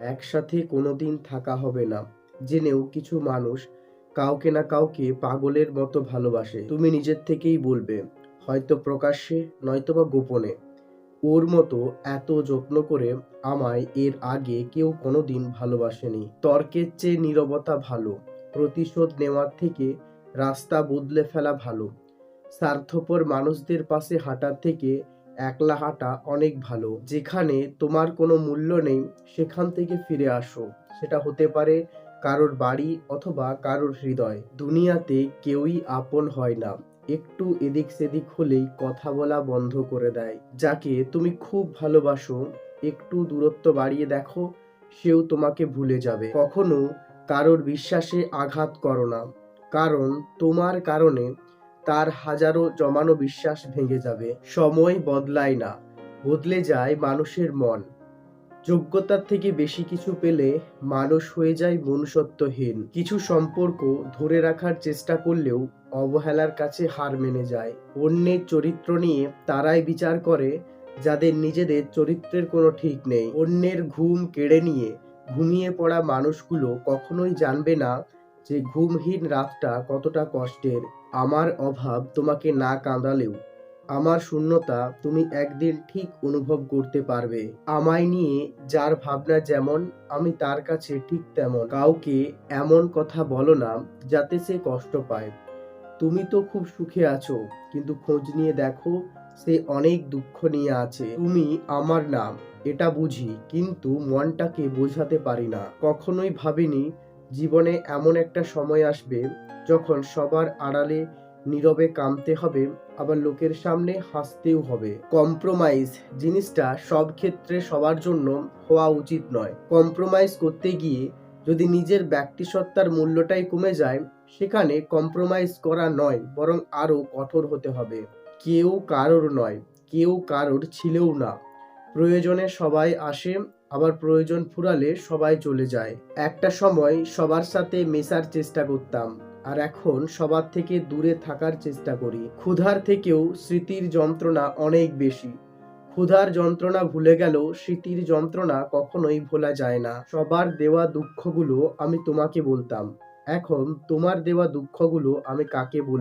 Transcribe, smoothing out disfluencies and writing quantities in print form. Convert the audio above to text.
একসাথে কোনোদিন থাকা হবে না জেনেও কিছু মানুষ কাউকে না কাউকে পাগলের মতো ভালোবাসে। তুমি নিজের থেকেই বলবে, হয়তো প্রকাশ্যে নয়তোবা গোপনে। ওর মতো এত যত্ন করে আমায় এর আগে কেউ কোনোদিন ভালোবাসেনি। তর্কের চেয়ে নীরবতা ভালো। প্রতিশোধ নেওয়ার থেকে রাস্তা বদলে ফেলা ভালো। স্বার্থপর মানুষদের পাশে হাঁটার থেকে একলা হাঁটা অনেক ভালো। যেখানে তোমার কোনো মূল্য নেই সেখান থেকে ফিরে আসো। সেটা হতে পারে কারোর বাড়ি অথবা কারোর হৃদয়। দুনিয়াতে কেউই আপন হয় না, একটু এদিক সেদিক হলেই কথা বলা বন্ধ করে দেয়। যাকে তুমি খুব ভালোবাসো একটু দূরত্ব বাড়িয়ে দেখো, সেও তোমাকে ভুলে যাবে। কখনো কারোর বিশ্বাসে আঘাত করো না, কারণ তোমার কারণে তার হাজারো জমানো বিশ্বাস ভেঙে যাবে। সময় বদলায় না, বদলে যায় মানুষের মন। যোগ্যতার থেকে বেশি কিছু পেলে মানুষ হয়ে যায় মনুষ্যত্বহীন। কিছু সম্পর্ক ধরে রাখার চেষ্টা করলেও অবহেলার কাছে হার মেনে যায়। অন্যের চরিত্র নিয়ে তারাই বিচার করে যাদের নিজেদের চরিত্রের কোনো ঠিক নেই। অন্যের ঘুম কেড়ে নিয়ে ঘুমিয়ে পড়া মানুষগুলো কখনোই জানবে না যে ঘুমহীন রাতটা কতটা কষ্টের। আমার অভাব তোমাকে না কাঁদালেও আমার শূন্যতা তুমি একদিন ঠিক অনুভব করতে পারবে। আমায় নিয়ে যার ভাবনা যেমন, আমি তার কাছে ঠিক তেমন। কাউকে এমন কথা বলো না যাতে সে কষ্ট পায়। তুমি তো খুব সুখে আছো, কিন্তু খোঁজ নিয়ে দেখো সে অনেক দুঃখ নিয়ে আছে। তুমি আমার নাম এটা বুঝি, কিন্তু মনটাকে বোঝাতে পারি না। কখনোই ভাবিনি জীবনে এমন একটা সময় আসবে যখন সবার আড়ালে নীরবে কাঁদতে হবে, আবার লোকের সামনে হাসতেও হবে। কম্প্রোমাইজ জিনিসটা সব ক্ষেত্রে সবার জন্য হওয়া উচিত নয়। কম্প্রোমাইজ করতে গিয়ে যদি নিজের ব্যক্তিসত্তার মূল্যটাই কমে যায়, সেখানে কম্প্রোমাইজ করা নয় বরং আরো কঠোর হতে হবে। কেউ কারোর নয়, কেউ কারোর ছিলও না। প্রয়োজনে সবাই আসে, আবার প্রয়োজন ফুরালে সবাই চলে যায়। একটা সময় সবার সাথে মেশার চেষ্টা করতাম, আর এখন সবার থেকে দূরে থাকার চেষ্টা করি। ক্ষুধার থেকেও স্মৃতির যন্ত্রণা অনেক বেশি। ক্ষুধার যন্ত্রণা ভুলে গেলেও স্মৃতির যন্ত্রণা কখনোই ভোলা যায় না। সবার দেওয়া দুঃখগুলো আমি তোমাকে বলতাম, এখন তোমার দেওয়া দুঃখগুলো আমি কাকে বলবো?